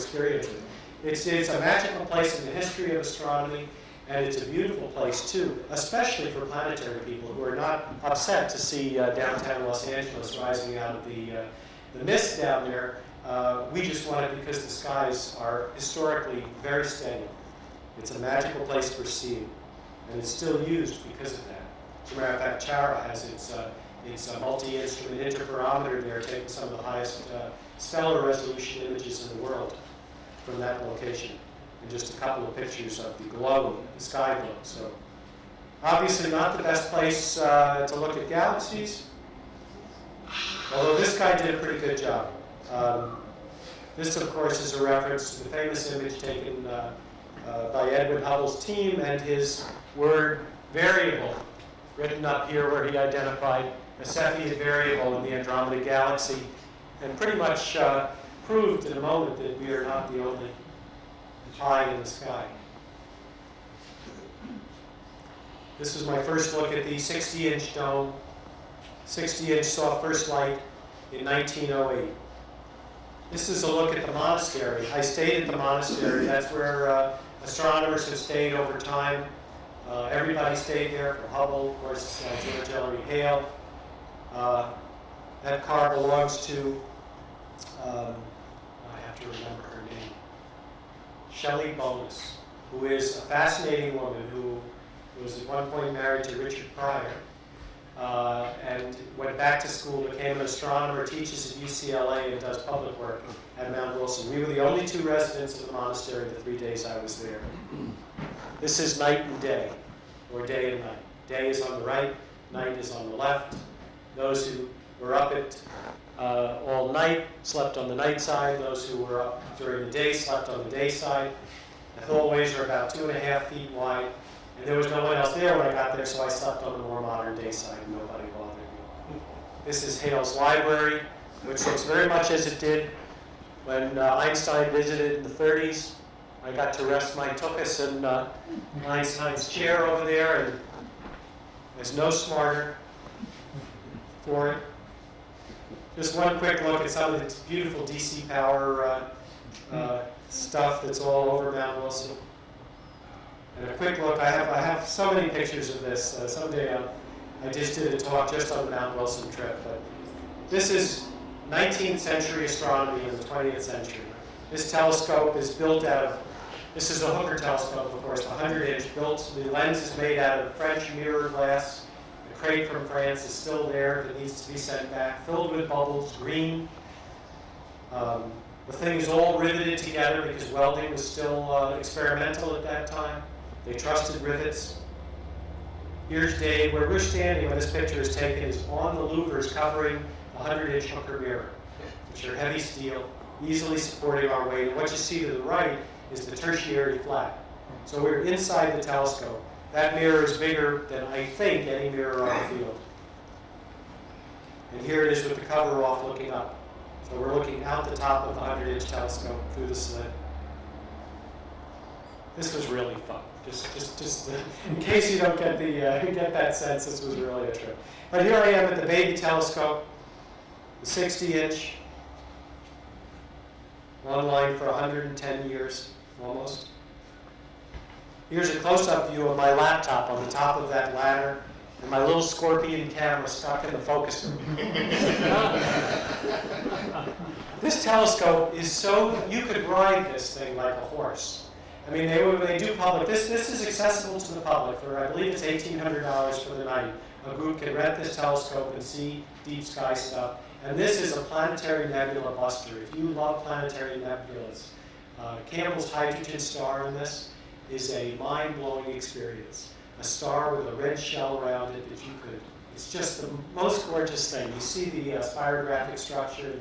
experience it. It's a magical place in the history of astronomy, and it's a beautiful place too, especially for planetary people who are not upset to see downtown Los Angeles rising out of the mist down there. We just want it because the skies are historically very steady. It's a magical place for seeing, and it's still used because of that. As a matter of fact, Chara has its multi-instrument interferometer there, taking some of the highest stellar resolution images in the world from that location. And just a couple of pictures of the globe, the sky globe. So obviously not the best place to look at galaxies, although this guy did a pretty good job. This, of course, is a reference to the famous image taken by Edwin Hubble's team and his word variable, written up here where he identified a Cepheid variable in the Andromeda Galaxy, and pretty much proved in a moment that we are not the only eye in the sky. This was my first look at the 60-inch dome. 60-inch saw first light in 1908. This is a look at the monastery. I stayed at the monastery. That's where astronomers have stayed over time. Everybody stayed there, from Hubble, of course, George Ellery Hale. That car belongs to, I have to remember her name, Shelley Bonus, who is a fascinating woman who was at one point married to Richard Pryor, and went back to school, became an astronomer, teaches at UCLA, and does public work at Mount Wilson. We were the only two residents of the monastery the 3 days I was there. This is night and day, or day and night. Day is on the right, night is on the left. Those who were up at all night slept on the night side. Those who were up during the day slept on the day side. The hallways are about 2.5 feet wide, and there was no one else there when I got there, so I slept on the more modern day side, and nobody bothered me. This is Hale's library, which looks very much as it did when Einstein visited in the 30s. I got to rest my tuchus in Einstein's chair over there, and I was no smarter for it. Just one quick look at some of the beautiful DC power stuff that's all over Mount Wilson. And a quick look, I have so many pictures of this. Someday I just did a talk just on the Mount Wilson trip. But this is 19th century astronomy in the 20th century. This telescope is built out of, this is a Hooker telescope, of course, the 100-inch built. The lens is made out of French mirror glass. The crate from France is still there. It needs to be sent back, filled with bubbles, green. The thing is all riveted together because welding was still experimental at that time. They trusted rivets. Here's Dave. Where we're standing when this picture is taken is on the louvers covering the 100-inch Hooker mirror, which are heavy steel, easily supporting our weight. And what you see to the right is the tertiary flat. So we're inside the telescope. That mirror is bigger than, I think, any mirror on the field. And here it is with the cover off looking up. So we're looking out the top of the 100-inch telescope through the slit. This was really fun. Just in case you don't get get that sense, this was really a trip. But here I am at the baby telescope, the 60-inch, one line for 110 years, almost. Here's a close-up view of my laptop on the top of that ladder, and my little Scorpion camera stuck in the focus group. This telescope is so, you could ride this thing like a horse. I mean, they do public, this is accessible to the public for, I believe it's $1,800 for the night. A group can rent this telescope and see deep sky stuff. And this is a planetary nebula buster. If you love planetary nebulas, Campbell's hydrogen star in this is a mind-blowing experience. A star with a red shell around it that you could, it's just the most gorgeous thing. You see the spirographic structure, the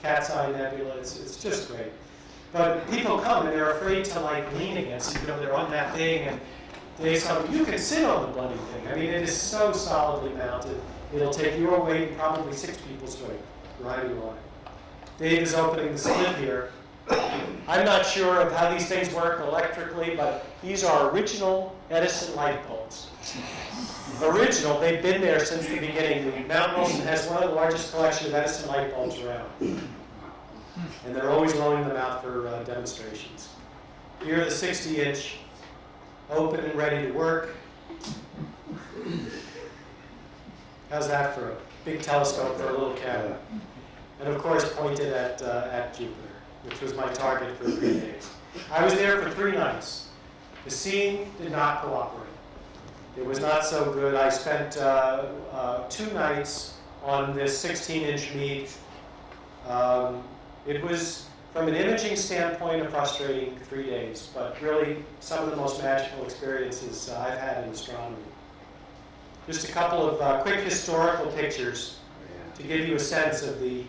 Cat's Eye Nebula, it's just great. But people come and they're afraid to like lean against it. You know, they're on that thing and they say, you can sit on the bloody thing. I mean, it is so solidly mounted. It'll take your weight and probably 6 people's weight riding on it. Dave is opening the slit here. I'm not sure of how these things work electrically, but these are original Edison light bulbs. Original, they've been there since the beginning. Mount Wilson has one of the largest collections of Edison light bulbs around. And they're always loaning them out for demonstrations. Here are the 60-inch, open and ready to work. How's that for a big telescope for a little camera? And of course pointed at Jupiter, which was my target for 3 days. I was there for 3 nights. The scene did not cooperate. It was not so good. I spent 2 nights on this 16-inch meet. It was, from an imaging standpoint, a frustrating 3 days, but really some of the most magical experiences I've had in astronomy. Just a couple of quick historical pictures to give you a sense of the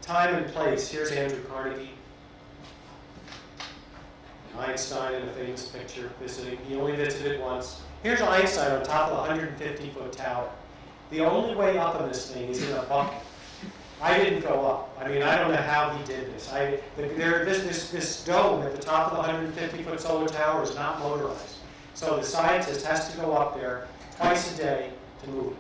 time and place. Here's Andrew Carnegie. Einstein in a famous picture visiting. He only visited once. Here's Einstein on top of a 150-foot tower. The only way up on this thing is in a bucket. I didn't go up. I mean, I don't know how he did this. This dome at the top of the 150-foot solar tower is not motorized. So the scientist has to go up there twice a day to move it.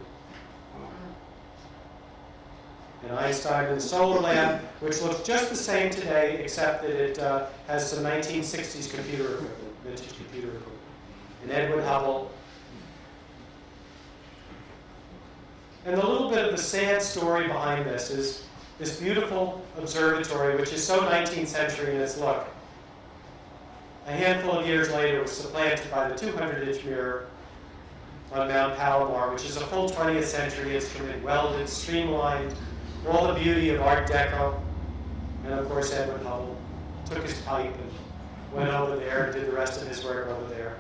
And Einstein in the solar lab, which looks just the same today, except that it has some 1960s computer equipment, vintage computer equipment. And Edwin Hubble. And a little bit of the sad story behind this is this beautiful observatory, which is so 19th century in its look. A handful of years later, it was supplanted by the 200-inch mirror on Mount Palomar, which is a full 20th century instrument, welded, streamlined, all the beauty of Art Deco. And of course, Edwin Hubble took his pipe and went over there and did the rest of his work over there.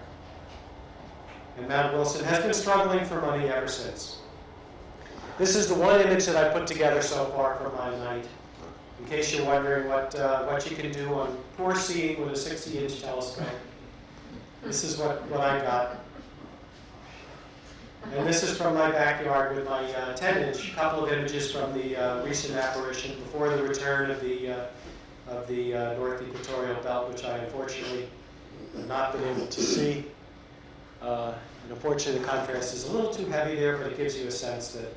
And Mount Wilson has been struggling for money ever since. This is the one image that I put together so far for my night. In case you're wondering what you can do on poor seeing with a 60-inch telescope. This is what I got. And this is from my backyard with my 10-inch. A couple of images from the recent apparition before the return of the North Equatorial Belt, which I unfortunately have not been able to see. And unfortunately, the contrast is a little too heavy there, but it gives you a sense that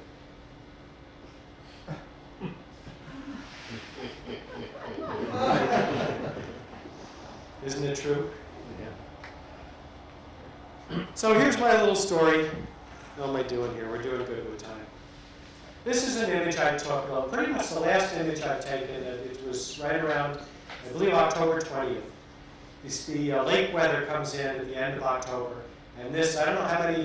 isn't it true? Yeah. So here's my little story. How am I doing here? We're doing good with time. This is an image I took, well, pretty much the last image I've taken. It was right around, I believe, October 20th. The lake weather comes in at the end of October. And this, I don't know how many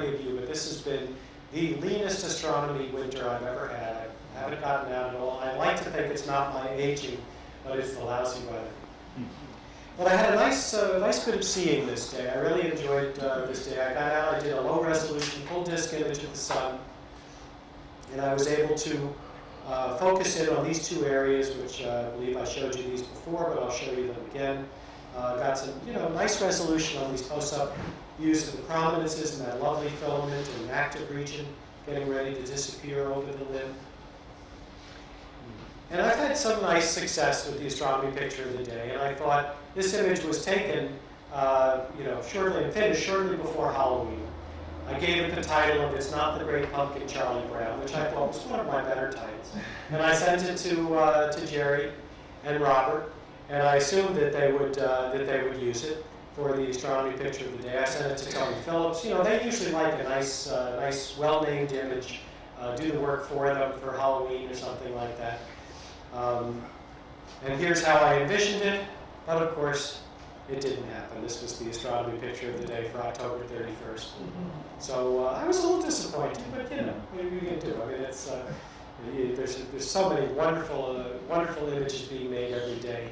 of you, but this has been the leanest astronomy winter I've ever had. I haven't gotten out at all. I like to think it's not my aging, but it's the lousy weather. But I had a nice bit of seeing this day. I really enjoyed this day. I got out, I did a low resolution, full disk image of the sun, and I was able to focus in on these 2 areas, which I believe I showed you these before, but I'll show you them again. Got some, nice resolution on these close-up views of the prominences and that lovely filament in the active region getting ready to disappear over the limb. And I've had some nice success with the astronomy picture of the day, and I thought this image was taken, shortly and finished shortly before Halloween. I gave it the title of "It's Not the Great Pumpkin, Charlie Brown," which I thought was one of my better titles. And I sent it to Jerry and Robert, and I assumed that they would use it for the astronomy picture of the day. I sent it to Tony Phillips. They usually like a nice, well-named image, do the work for them for Halloween or something like that. And here's how I envisioned it, but of course, it didn't happen. This was the astronomy picture of the day for October 31st. So I was a little disappointed, but what are you going to do? I mean, it's there's so many wonderful images being made every day.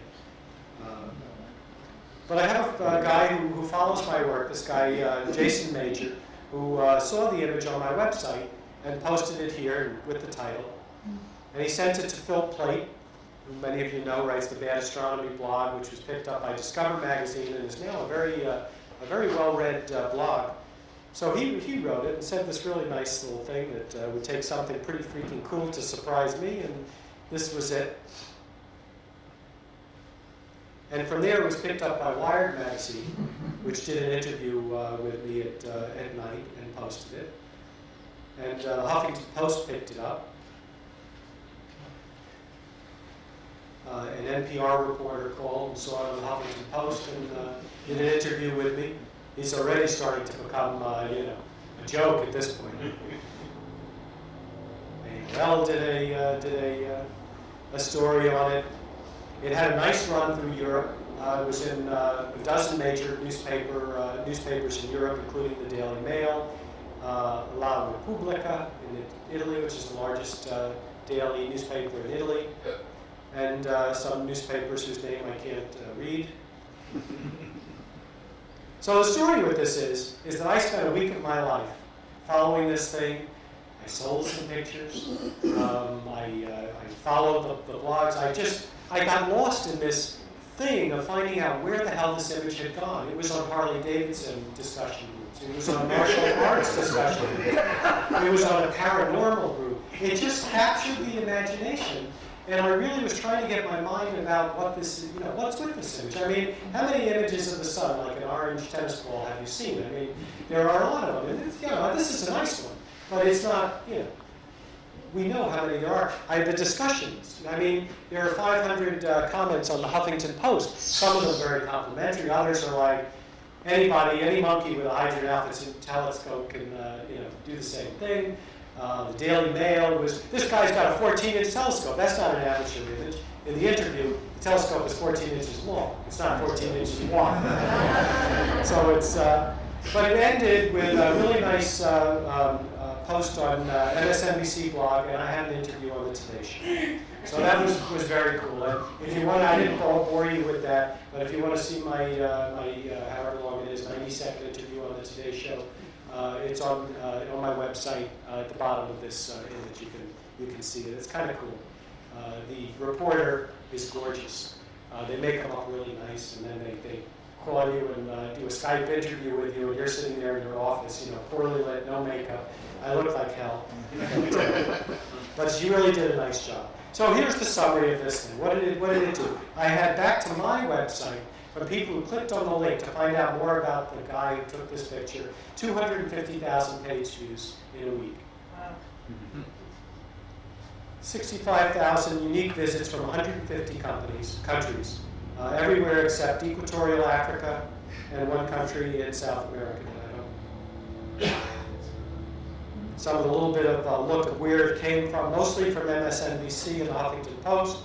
But I have a guy who follows my work, this guy, Jason Major, who saw the image on my website and posted it here with the title. And he sent it to Phil Plait, who many of you know writes the Bad Astronomy blog, which was picked up by Discover magazine and is now a very well-read blog. So he wrote it and said this really nice little thing that would take something pretty freaking cool to surprise me, and this was it. And from there it was picked up by Wired magazine, which did an interview with me at night and posted it. And Huffington Post picked it up. an NPR reporter called and saw it on the Huffington Post and did an interview with me. He's already starting to become, you know, a joke at this point. AOL did a story on it. It had a nice run through Europe. It was in a dozen major newspapers in Europe, including the Daily Mail, La Repubblica in Italy, which is the largest daily newspaper in Italy, and some newspapers whose name I can't read. So the story with this is that I spent a week of my life following this thing. I sold some pictures. I followed the blogs. I got lost in this thing of finding out where the hell this image had gone. It was on Harley Davidson discussion groups. It was on martial arts discussion groups. It was on a paranormal group. It just captured the imagination. And I really was trying to get my mind about what this, you know, what's with this image. I mean, how many images of the sun, like an orange tennis ball, have you seen? I mean, there are a lot of them. And you know, this is a nice one, but it's not, you know, we know how many there are. The discussions, I mean, there are 500 comments on the Huffington Post. Some of them very complimentary. Others are like, anybody, any monkey with a Hydrogen Alpha telescope can, you know, do the same thing. The Daily Mail was, this guy's got a 14-inch telescope. That's not an amateur image. In the interview, the telescope is 14 inches long. It's not 14 inches wide. So it's, but it ended with a really nice post on MSNBC blog, and I had an interview on the Today Show. So that was very cool. And if you want, I didn't bore you with that, but if you want to see my however long it is, 90-second interview on the Today Show, it's on my website at the bottom of this image. You can see it. It's kind of cool. The reporter is gorgeous. They make them up really nice, and then they call you and do a Skype interview with you, and you're sitting there in your office, you know, poorly lit, no makeup. I look like hell. But she really did a nice job. So here's the summary of this thing. What did it do? I had back to my website from people who clicked on the link to find out more about the guy who took this picture, 250,000 page views in a week. Wow. 65,000 unique visits from 150 countries, everywhere except Equatorial Africa and one country in South America that I don't. Some of the little bit of a look of where it came from, mostly from MSNBC and the Huffington Post.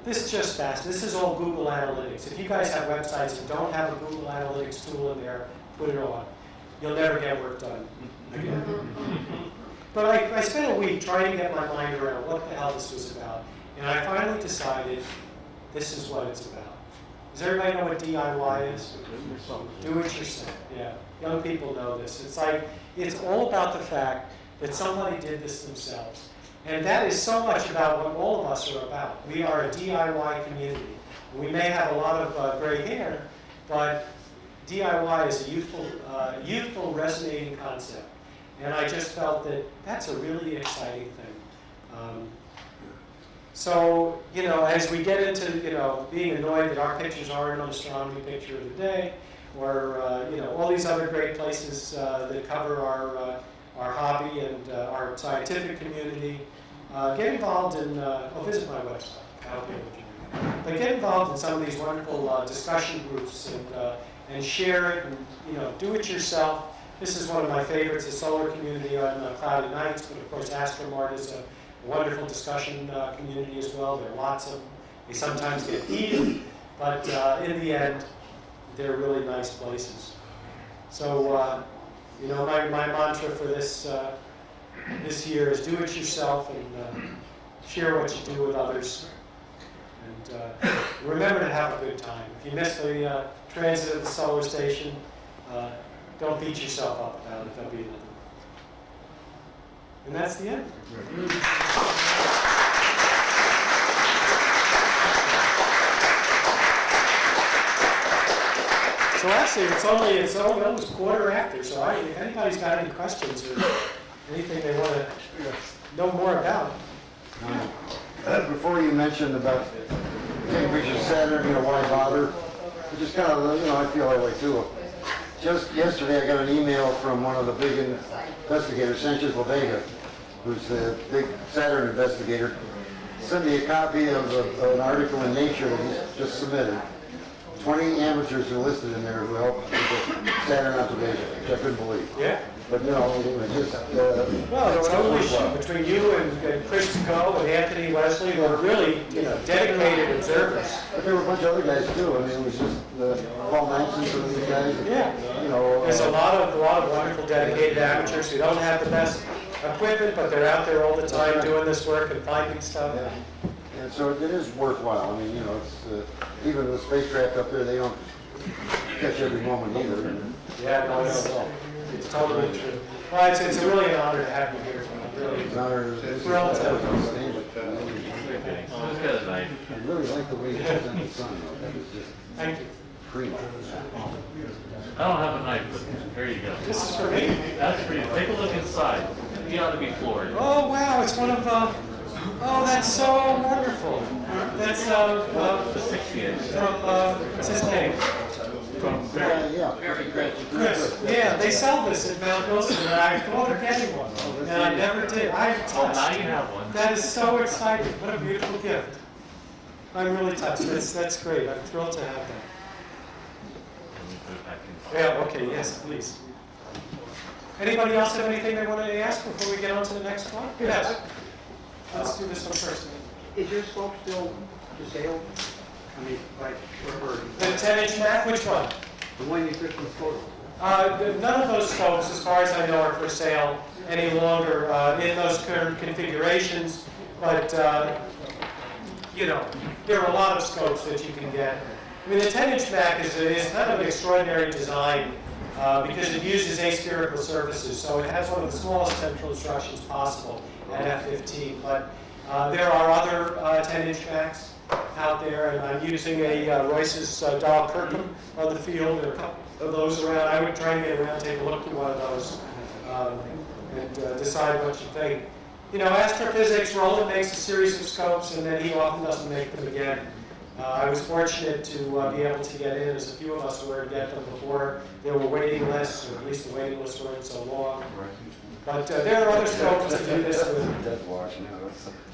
This is just fast. This is all Google Analytics. If you guys have websites and don't have a Google Analytics tool in there, put it on. You'll never get work done again. But I spent a week trying to get my mind around what the hell this was about. And I finally decided this is what it's about. Does everybody know what DIY is? Do it yourself. Yeah. Young people know this. It's like, it's all about the fact that somebody did this themselves. And that is so much about what all of us are about. We are a DIY community. We may have a lot of gray hair, but DIY is a youthful resonating concept. And I just felt that that's a really exciting thing. So, you know, as we get into, you know, being annoyed that our pictures aren't on Astronomy Picture of the Day, or, you know, all these other great places that cover our hobby and our scientific community, get involved in, visit my website. But get involved in some of these wonderful discussion groups and share it and, you know, do it yourself. This is one of my favorites, the solar community on cloudy nights, but of course Astromart is a wonderful discussion community as well. There are lots of them. They sometimes get heated, but in the end, they're really nice places. So, you know, my mantra for this year is do it yourself and share what you do with others. And remember to have a good time. If you miss the transit of the solar station, don't beat yourself up about it. There'll be another. And that's the end. So actually, it's almost quarter after. So if anybody's got any questions or anything they want to know more about. Before you mentioned about Cambridge Saturn, you know, why bother? It just kind of, you know, I feel that way too. Just yesterday, I got an email from one of the big investigators, Sanchez Bodega, who's the big Saturn investigator, sent me a copy of an article in Nature that he's just submitted. 20 amateurs are listed in there who helped with the Saturn observation, which I couldn't believe. Yeah. But no, it was just... Well, it's totally between you and Chris Coe and Anthony Wesley, who are really, dedicated observers. But there were a bunch of other guys too. I mean, it was just Paul Manson, some of the guys. Yeah. There's a lot of wonderful dedicated amateurs who don't have the best equipment, but they're out there all the time doing this work and finding stuff. Yeah. And so it is worthwhile. I mean, it's even the spacecraft up there, they don't catch every moment either. Yeah, no, it's totally true. Well, it's really an honor to have you here. Really, It's an honor. thrilled to. I really like the way you present the sun, though. That is just Thank you. primo. I don't have a knife, but here you go. This is for me. That's for you. Take a look inside. You ought to be floored. Oh, wow, it's one of, oh, that's so wonderful. That's, The 68. from, what's his name? From Yeah. Chris. Yeah, they sell this at Mount Wilson, and I thought of getting one, and I never did. I'm Oh, now touched. you have one. That is so exciting. What a beautiful gift. I'm really touched. That's great. I'm thrilled to have that. Let me put it back in. Yeah, okay, yes, please. Anybody else have anything they want to ask before we get on to the next one? Yes. Let's do this one first. Is your scope still for sale? I mean, like, or The 10-inch Mac, which one? the one you took from photo? None of those scopes, as far as I know, are for sale any longer in those current configurations, but, there are a lot of scopes that you can get. I mean, the 10-inch Mac is kind of an extraordinary design because it uses aspherical surfaces, so it has one of the smallest central obstructions possible at f/15, but there are other 10-inch Macs out there, and I'm using a Royce's Dahl Kirkham on the field. There are a couple of those around. I would try and get around, take a look at one of those, and decide what you think. Astrophysics, Roland makes a series of scopes, and then he often doesn't make them again. I was fortunate to be able to get in, as a few of us were, to get them before there were waiting lists, or at least the waiting lists weren't so long. But there are other scopes to do this with. Death watch now.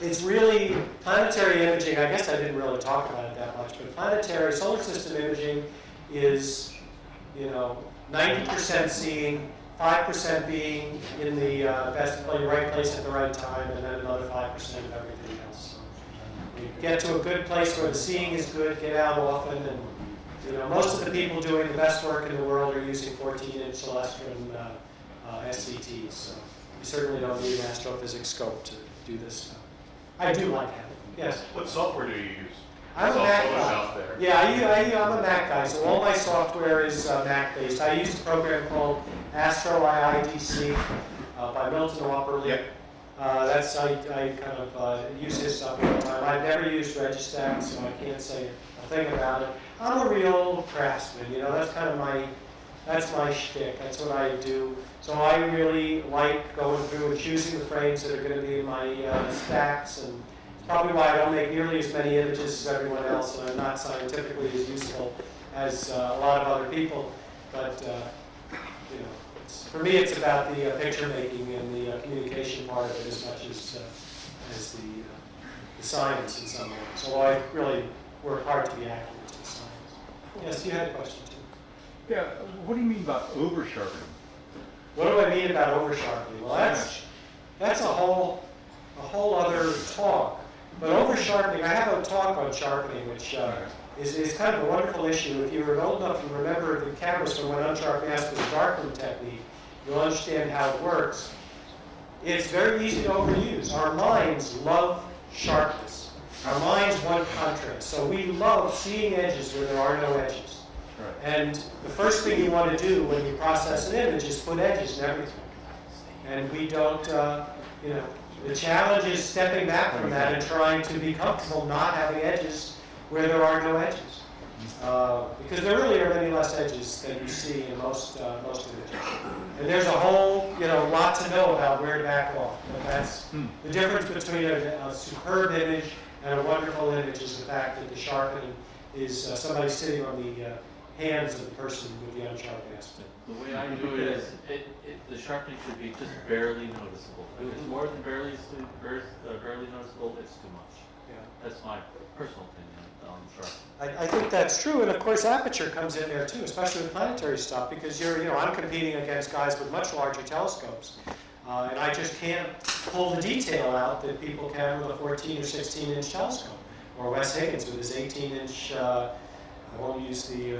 It's really planetary imaging. I guess I didn't really talk about it that much, but planetary solar system imaging is, 90% seeing, 5% being in the right place at the right time, and then another 5% of everything else. So you get to a good place where the seeing is good, get out often, and most of the people doing the best work in the world are using 14-inch Celestron SCTs. So you certainly don't need an astrophysics scope to do this stuff. I do like having them. Yes. What software do you use? I'm a Software Mac is guy. out there. Yeah, I'm a Mac guy, so all my software is Mac-based. I use a program called Astro IIDC by Milton Opperly. Yep. I kind of use his stuff all the time. I've never used Registack, so I can't say a thing about it. I'm a real craftsman, that's kind of that's my shtick. That's what I do. So I really like going through and choosing the frames that are going to be in my stacks, and it's probably why I don't make nearly as many images as everyone else, and I'm not scientifically as useful as a lot of other people. But for me, it's about the picture making and the communication part of it as much as the science in some way. So I really work hard to be accurate to the science. Yes, you had a question too. Yeah, what do you mean by over-sharpening? What do I mean about over-sharpening? Well, that's a whole other talk. But over-sharpening, I have a talk on sharpening, which is kind of a wonderful issue. If you were old enough to remember the cameras from when unsharp mask was a darkroom technique, you'll understand how it works. It's very easy to overuse. Our minds love sharpness. Our minds want contrast. So we love seeing edges where there are no edges. And the first thing you want to do when you process an image is put edges in everything. And we don't, the challenge is stepping back from that and trying to be comfortable not having edges where there are no edges. Because there really are many less edges than you see in most images. And there's a whole, lot to know about where to back off. But that's the difference between a superb image and a wonderful image is the fact that the sharpening is somebody sitting on the hands of the person with the unsharp mask. The way I do it is, the sharpening should be just barely noticeable. If it's more than barely noticeable, it's too much. That's my personal opinion on sharp. I think that's true, and of course aperture comes in there too, especially with planetary stuff, because I'm competing against guys with much larger telescopes, and I just can't pull the detail out that people can with a 14 or 16-inch telescope, or Wes Higgins with his 18-inch. I won't use the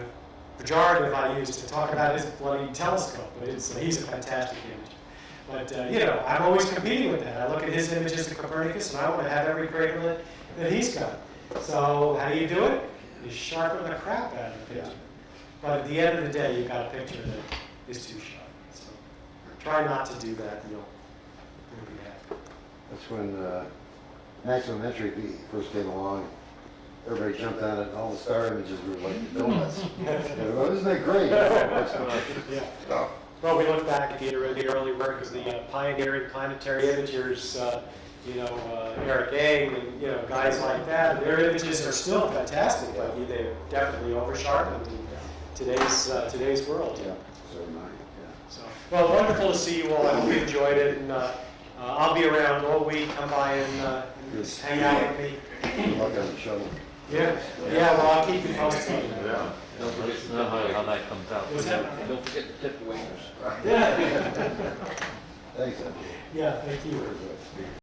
pejorative I used to talk about his bloody telescope, but he's a fantastic image. But I'm always competing with that. I look at his images of Copernicus, and I want to have every craterlet that he's got. So how do you do it? You sharpen the crap out of the picture. But at the end of the day, you've got a picture that is too sharp. So try not to do that, and you'll be happy. That's when maximum entry first came along. Everybody jumped on it, and all the star images were like donuts. Well, isn't that great? Yeah. Well, we look back at the early work of the pioneering planetary imagers, Eric Eng and guys like that. Their images are still fantastic, but they're definitely over-sharpened in today's world. Yeah, so am I, So, well, wonderful to see you all. I hope you enjoyed it, and I'll be around all week. Come by and just hang out with me. yeah. Luck on the shuttle. Yeah. Well, I'll keep you posted. Yeah. Let us know how that comes out. What's that? Don't forget to tip the waiters. Yeah. Thanks, Ed. Yeah, thank you. Very good.